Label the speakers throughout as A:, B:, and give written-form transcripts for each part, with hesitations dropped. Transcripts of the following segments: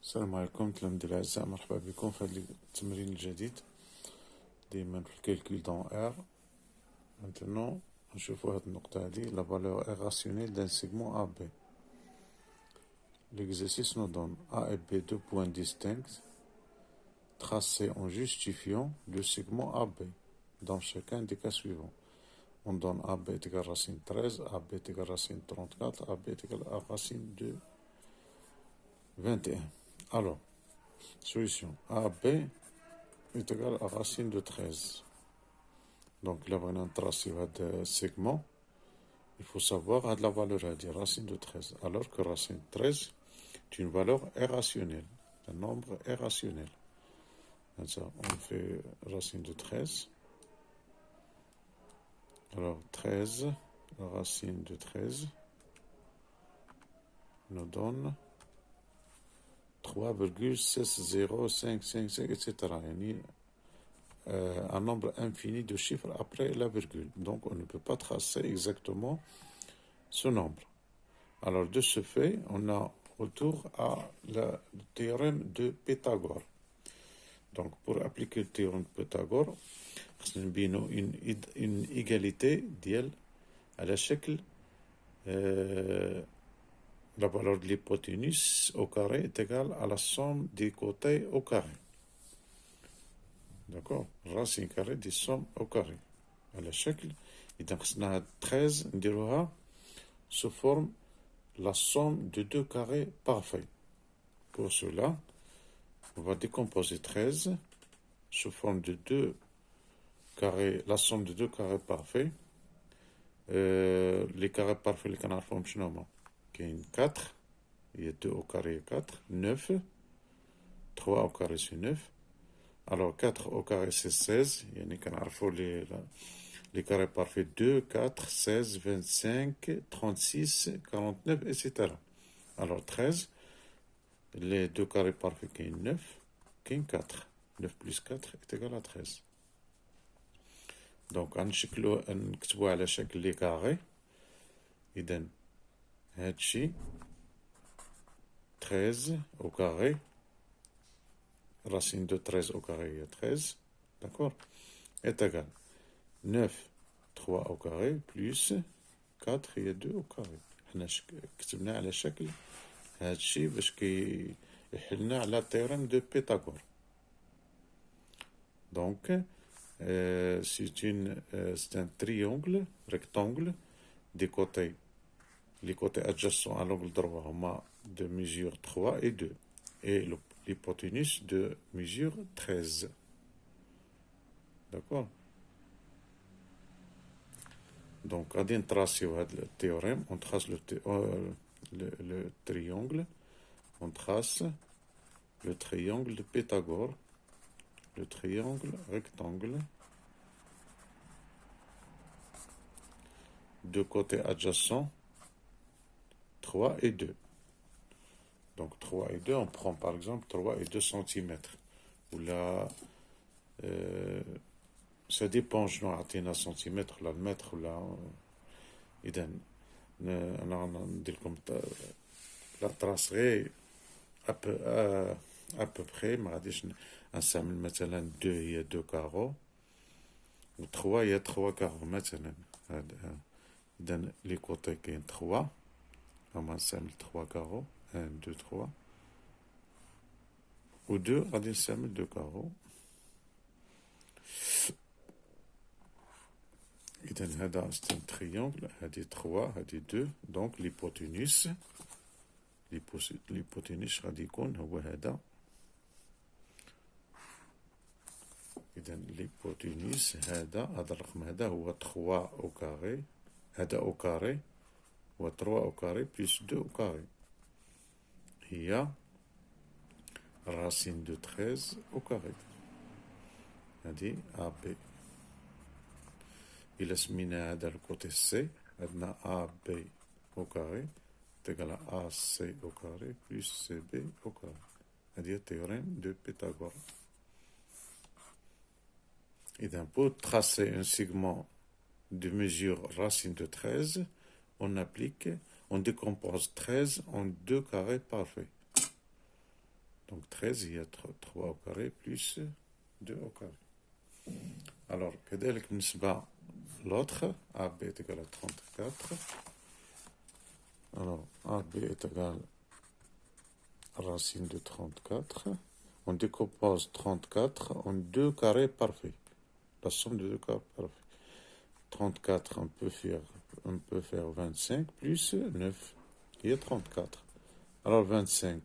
A: السلام عليكم تلاميذ الأعزاء، مرحبا بكم في هذا التمرين الجديد ديما في الكالكول دون R. Maintenant نشوفوا هذه النقطة هذه la valeur irrationnelle d'un segment AB. L'exercice nous donne A et B deux points distincts tracés en justifiant le segment AB dans chacun des cas suivants. On donne AB est égal à racine 13, AB est égal à racine 34, AB est égal à racine de 21. Alors, solution AB est égal à racine de 13. Donc, là, on a tracé le segment. Il faut savoir la valeur à dire racine de 13. Alors que racine 13 est une valeur irrationnelle, un nombre irrationnel. Donc ça, on fait racine de 13. Alors, 13, racine de 13 nous donne 3,60555, etc. Un nombre infini de chiffres après la virgule. Donc, on ne peut pas tracer exactement ce nombre. Alors, de ce fait, on a retour à le théorème de Pythagore. Donc, pour appliquer le théorème de Pythagore, une égalité ديال على شكل la valeur de l'hypoténuse au carré est égale à la somme des côtés au carré. D'accord, racine carrée des sommes au carré. على شكل إذا خصنا 13 نديروها sous forme la somme de deux carrés parfaits. Pour cela, on va décomposer 13 sous forme de deux carrés, la somme de deux carrés parfaits. Les carrés parfaits, les canards forment شنو هما 4, il y a 2 au carré 4, 9, 3 au carré c'est 9. Alors 4 au carré c'est 16, il y a les carrés parfaits 2, 4, 16, 25, 36, 49, etc. Alors 13, les deux carrés parfaits qui est 9, qui est 4. 9 plus 4 est égal à 13. Donc نكتبوها على شكل لي كاري. إذن هادشي 13 au carré, racine de 13 au carré est 13, d'accord, est égal 9, 3 au carré, plus 4 et 2 au carré. حنا كتبنا على شكل هادشي باش كيحلنا على théorème de Pythagore. Donc, c'est un triangle rectangle des côtés. Les côtés adjacents à l'angle droit de mesure 3 et 2. Et l'hypoténuse de mesure 13. D'accord? Donc, à tracer le théorème, on trace le triangle. On trace le triangle de Pythagore. Le triangle rectangle. Deux côtés adjacents. 3 et 2. Donc 3 et 2, on prend par exemple 3 et 2 cm. Ou là, ça dépend, je n'ai atteint un centimètre, là, le mètre, ou là. On dit comme la tracerai à peu près, un sample, مثلا 2, il y a 2 carreaux. Ou 3, il y a 3 carreaux, مثلا. Dans les côtés qui sont 3. On va ensemble 3 carreaux. 1, 2, 3. Ou 2, on va ensemble 2 carreaux. Et c'est un triangle. Il y a 3, il y a 2. Donc l'hypoténuse. L'hypoténuse radicone, l'hypoténuse, هذا الرقم هذا هو 3 au carré. هذا au carré. Ou 3 au carré plus 2 au carré. Il y a racine de 13 au carré. هذه AB. Il a سمينا هذا le côté C. عندنا AB au carré est égal à AC au carré plus CB au carré. هذه le théorème de Pythagore. Et pour tracer un segment de mesure racine de 13, on décompose 13 en deux carrés parfaits. Donc 13, il y a 3 au carré plus 2 au carré. Alors, كذلك بالنسبة l'autre, AB est égal à 34. Alors, AB est égal à racine de 34. On décompose 34 en 2 carrés parfaits. La somme de 2 carrés parfaits. 34, on peut faire 25 plus 9. Il y a 34. Alors 25,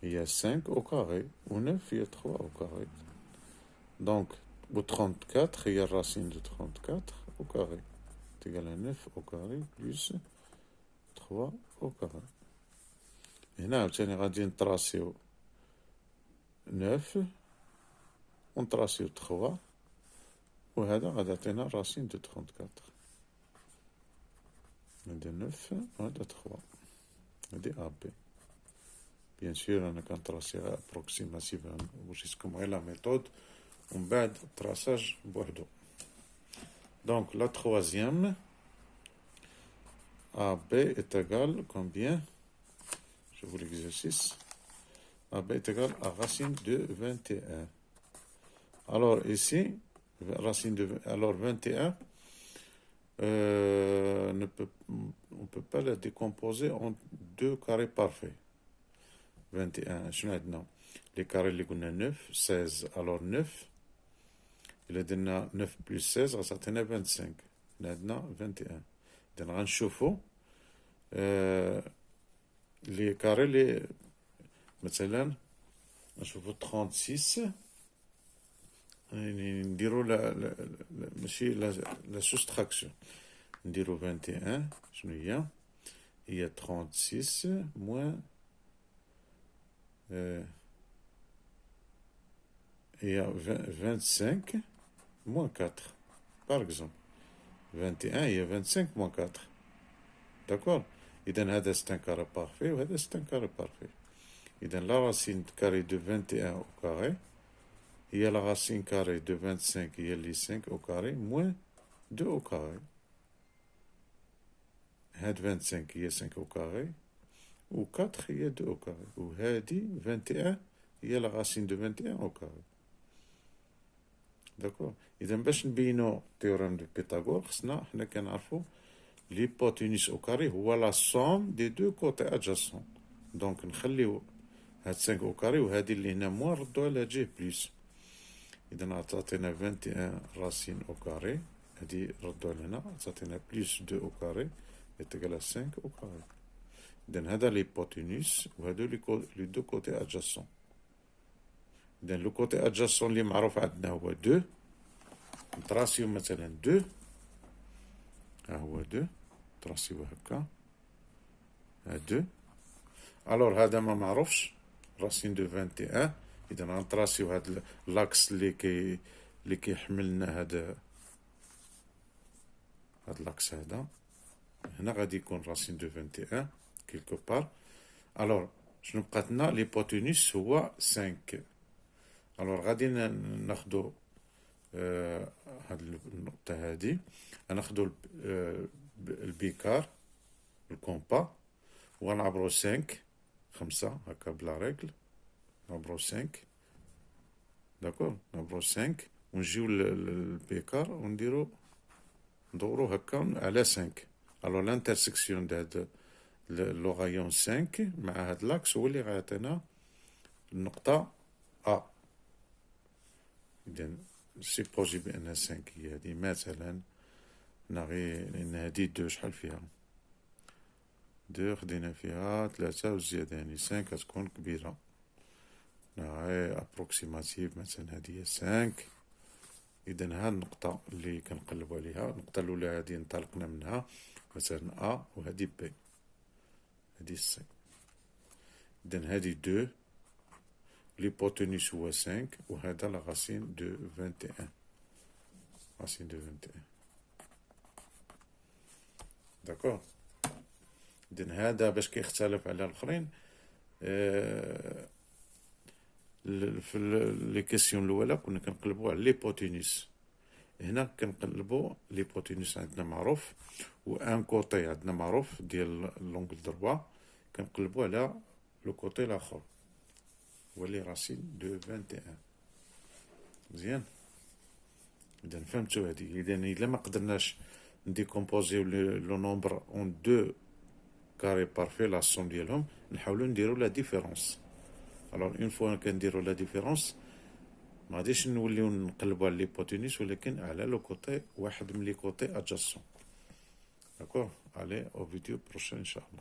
A: il y a 5 au carré. Ou 9, il y a 3 au carré. Donc, au 34, il y a racine de 34 au carré. C'est égal à 9 au carré plus 3 au carré. Et là, on va tracer 9, on trace 3, وهذا غادي يعطينا racine de 34. هذا 9 وهذا 3. هذه AB. Bien sûr, on a qu'un tracé approximatif, c'est comme la méthode, on بعد traçage بوحده. Donc, la troisième, AB est égal combien? Je vous l'exercice. AB est égal à racine de 21. Alors, ici, alors 21, on ne peut pas la décomposer en 2 carrés parfaits. 21, je n'ai pas. Les carrés, les 9, 16. Alors 9, il a donné 9 plus 16, ça donne 25. Il a donné 21. Donc, on chauffe les carrés, مثلا نشوفوا 36 نديروا ماشي لا soustraction نديروا 21 شنو هي 36 moins il y a 25 moins 4 par exemple 21 il y a 25 moins 4 d'accord إذن هذا c'est un carré parfait وهذا c'est un carré parfait إذن la racine carrée de 21 au carré il y a la racine carrée de 25 il y a les 5 au carré moins 2 au carré هاد 25 il y a 5 au carré ou 4 il y a 2 au carré ou هادي 21 il y a la racine de 21 au carré d'accord إذن باش نبينو théorème de Pythagore خصنا حنا كنعرفو l'hypoténuse au carré هو la somme des deux côtés adjacents donc نخليو هاد 5 au carré وهادي اللي هنا موان نردو على جيه بليس إذا عطاتنا 21 racine au carré هادي ردو على هنا عطاتنا بليس 2 au carré est égal à 5 au carré إذا هذا l'hypoténuse وهادو les deux côtés adjacents إذا le côté adjacent اللي معروف عندنا هو 2 نتراسيو مثلا 2 ها هو 2 تراسيوه هكا ها 2 الور هذا ما معروفش راسين دو 21 اذا غنتراسيو هاد لاكس اللي كيحمل لنا هاد لاكس هذا هنا غادي يكون راسين دو 21 كيلكو بار الور شنو بقات لنا ليبوتينوس هو 5 الور غادي ناخدو هاد النقطه هادي غناخدو البيكار الكومبا ونعبرو 5 هكا بلا ريغل نعبرو 5 داكور نعبرو 5 ونجيو للبيكار ندورو هكا على 5 الو لانترسيكسيون د هاد لو غايون 5 مع هاد لاكس هو اللي غيعطينا النقطة A إذن سيبوزي بأن 5 هي هادي مثلا لأن هادي 2 شحال فيها 2 خدينا فيها 3 وزيادة يعني 5 كتكون كبيرة غير ابروكسيماتيف مثلا هادي هي 5 إذن ها النقطة اللي كنقلبو عليها النقطة الأولى هادي انطلقنا منها مثلا A وهادي B هادي C إذن هادي 2 l'hypoténuse هو 5 وهذا لا racine de 21 racine de 21 داكور إذن هذا باش كيختلف على الآخرين في لي كيسيون الأولى كنا كنقلبو على ليبوتينوس هنا كنقلبو ليبوتينوس عندنا معروف و ان كوتي عندنا معروف ديال لونغل دروا كنقلبو على لو كوتي الآخر ولي racine de 21. مزيان. إذا فهمتو هادي. إذا إلا ما قدرناش نديكومبوزيو لو نومبر اون دو كاري بارفي لا سوم ديالهم، نحاولو نديرو لا ديفيرونس. الوغ اون فوا كنديرو لا ديفيرونس ما غاديش نوليو نقلبو على ليبوتينيس، ولكن على لو كوتي واحد من لي كوتي ادجاسون. داكور. علي او فيديو بروشين ان شاء الله.